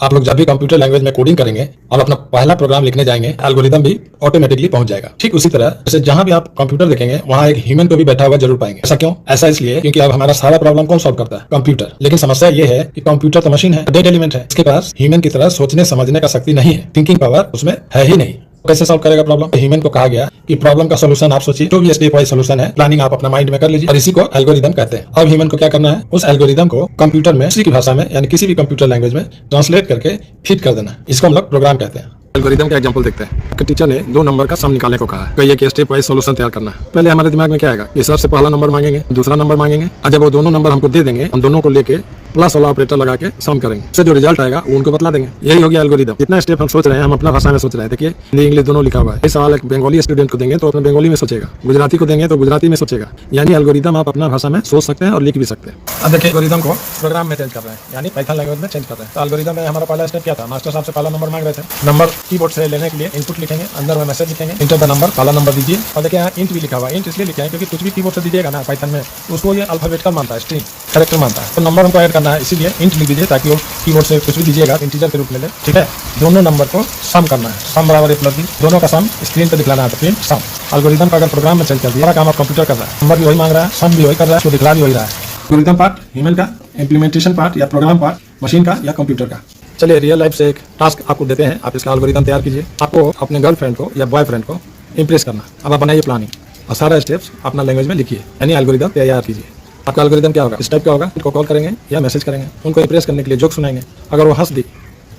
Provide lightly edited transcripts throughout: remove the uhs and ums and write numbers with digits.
आप लोग जब भी कंप्यूटर लैंग्वेज में कोडिंग करेंगे और अपना पहला प्रोग्राम लिखने जाएंगे, एल्गोरिदम भी ऑटोमेटिकली पहुंच जाएगा। ठीक उसी तरह जैसे जहां भी आप कंप्यूटर देखेंगे वहां एक ह्यूमन को भी बैठा हुआ जरूर पाएंगे। ऐसा क्यों? ऐसा इसलिए क्योंकि अब हमारा सारा प्रॉब्लम कौन सॉल्व करता है? कंप्यूटर। लेकिन समस्या ये है कि कंप्यूटर तो मशीन है, डेड एलिमेंट है, इसके पास ह्यूमन की तरह सोचने समझने का शक्ति नहीं है, थिंकिंग पावर उसमें है ही नहीं। कैसे सॉल्व करेगा प्रॉब्लम? ह्यूमन को कहा गया कि प्रॉब्लम का सोल्यूशन आप सोचिए, जो भी स्टेप वाइज सोल्यूशन है, प्लानिंग आप अपना माइंड में कर लीजिए और इसी को एल्गोरिदम कहते हैं। अब ह्यूमन को क्या करना है? उस एल्गोरिदम को कंप्यूटर में किसी की भाषा में यानी किसी भी कंप्यूटर लैंग्वेज में ट्रांसलेट करके फिट कर देना। इसको हम लोग प्रोग्राम कहते हैं। एल्गोरिदम का एग्जांपल देखते हैं। टीचर ने 2 नंबर का सम निकालने को कहा है, कहिए कि स्टेप वाइज सोल्यूशन तैयार करना है। पहले हमारे दिमाग में क्या आएगा? ये सबसे पहला नंबर मांगेंगे, दूसरा नंबर मांगेंगे, और जब वो दोनों नंबर हमको दे देंगे, हम दोनों को लेके प्लस वाला ऑपरेटर लगा के सम करेंगे। इससे जो रिजल्ट आएगा वो उनको बतला देंगे। यही हो गया एल्गोरिदम। जितना स्टेप हम सोच रहे हैं, हम अपना भाषा में सोच रहे हैं। देखिए हिंदी इंग्लिश दोनों लिखा हुआ है। ये सवाल एक बंगाली स्टूडेंट को देंगे तो अपने बंगाली में सोचेगा, गुजराती को देंगे तो गुजराती में सोचेगा। यानी एल्गोरिदम आप अपना भाषा में सोच सकते हैं और लिख भी सकते हैं। अब देखिए एल्गोरिदम को प्रोग्राम में चेंज कर रहे हैं, यानी पाइथन लैंग्वेज में चेंज कर रहे हैं। तो एल्गोरिदम में हमारा पहला स्टेप क्या था? मास्टर साहब से पहला नंबर मांग रहे थे। नंबर कीबोर्ड से लेने के लिए इनपुट लिखेंगे, अंदर में मैसेज लिखेंगे, इंटर द नंबर, पहला नंबर दीजिए। और देखिए यहाँ इंट भी लिखा हुआ है। इंट इसलिए लिखा है क्योंकि कुछ भी कीबोर्ड से दीजिएगा ना पाइथन में, उसको ये अल्फाबेटिकल मानता है, स्ट्रिंग कैरेक्टर मानता है। तो नंबर हमको ऐड करना है, इसीलिए इंट लिख दीजिए ताकि वो कीबोर्ड से कुछ भी दीजिएगा इंटीजर के रूप में ले। ठीक है, दोनों नंबर को सम करना है, सम बराबर ए प्लस बी, दोनों का सम स्क्रीन पे दिखलाना है, तो प्रिंट सम। एल्गोरिदम का अगर प्रोग्राम में चेंज कर दिया, काम आप कंप्यूटर कर रहा है, नंबर भी वही मांग रहा है, सम भी वही कर रहा है, उसको दिखला भी वही रहा है। एल्गोरिदम पार्ट ह्यूमन का, इम्प्लीमेंटेशन पार्ट या प्रोग्राम पार्ट मशीन का या कंप्यूटर का। चलिए रियल लाइफ से एक टास्क आपको देते हैं, आप इसका एल्गोरिदम तैयार कीजिए। आपको अपने गर्लफ्रेंड को या बॉयफ्रेंड को इंप्रेस करना। अब आप बनाइए प्लानिंग और सारा स्टेप्स अपना लैंग्वेज में लिखिए, यानी एल्गोरिदम तैयार कीजिए। आपका एल्गोरिदम क्या होगा? इस टाइप का होगा। उनको कॉल करेंगे या मैसेज करेंगे, उनको इंप्रेस करने के लिए जोक सुनाएंगे। अगर वो हंस दी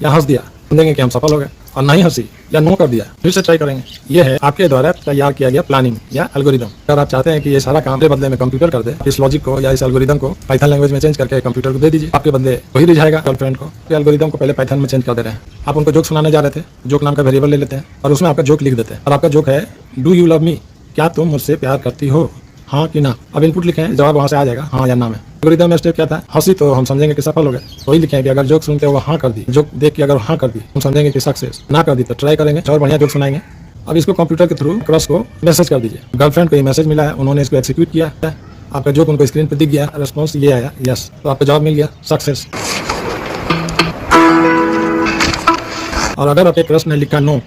या हंस दिया, समझेंगे कि हम सफल हो गए, और नहीं हंसी या नो कर दिया, फिर से ट्राई करेंगे। ये है आपके द्वारा तैयार किया गया प्लानिंग या एल्गोरिदम। अगर आप चाहते हैं कि ये सारा काम के बदले में कंप्यूटर कर दे, इस लॉजिक को या इस एल्गोरिदम को पाइथन लैंग्वेज में चेंज करके कंप्यूटर को दे दीजिए, आपके बदले वही रिझाएगा गर्लफ्रेंड को। एल्गोरिदम को पहले पाइथन में चेंज कर दे रहे हैं। आप उनको जोक सुनाने जा रहे थे, जोक नाम का वेरिएबल ले लेते हैं और उसमें आपका जोक लिख देते हैं। और आपका जोक है डू यू लव मी, क्या तुम मुझसे प्यार करती हो, हाँ कि ना। अब इनपुट लिखें, जवाब वहां से आ जाएगा हाँ या ना में। एल्गोरिदम में स्टेप क्या था? हंसी तो हम समझेंगे कि सफल हो गए, वही लिखें कि अगर जोक सुनते वो हाँ कर दी, जोक देख के अगर हाँ कर दी हम समझेंगे कि सक्सेस, ना कर दी तो ट्राई करेंगे और बढ़िया जोक सुनाएंगे। अब इसको कंप्यूटर के थ्रू क्रश को मैसेज कर दीजिए। गर्लफ्रेंड को ये मैसेज मिला है, उन्होंने इसको एक्सिक्यूट किया, आपका जोक उनको स्क्रीन पर दिख गया, रिस्पॉन्स ये आया यस, तो आपका जवाब मिल गया सक्सेस। और अगर आपके क्रश ने लिखा नो,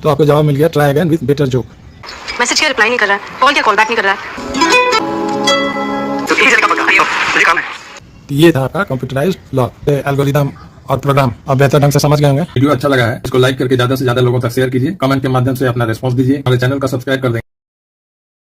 तो आपको जवाब मिल गया try again with better joke. Message क्या रिप्लाई नहीं कर रहा है, कॉल क्या कॉल बैक नहीं कर रहा है। ये था आपका कंप्यूटराइज्ड लॉग एल्गोरिदम और प्रोग्राम। अब बेहतर ढंग से समझ गए होंगे। वीडियो अच्छा लगा है, इसको लाइक करके ज्यादा से ज्यादा लोगों तक शेयर कीजिए, कमेंट के माध्यम से अपना रिस्पांस दीजिए, हमारे चैनल का सब्सक्राइब कर दें।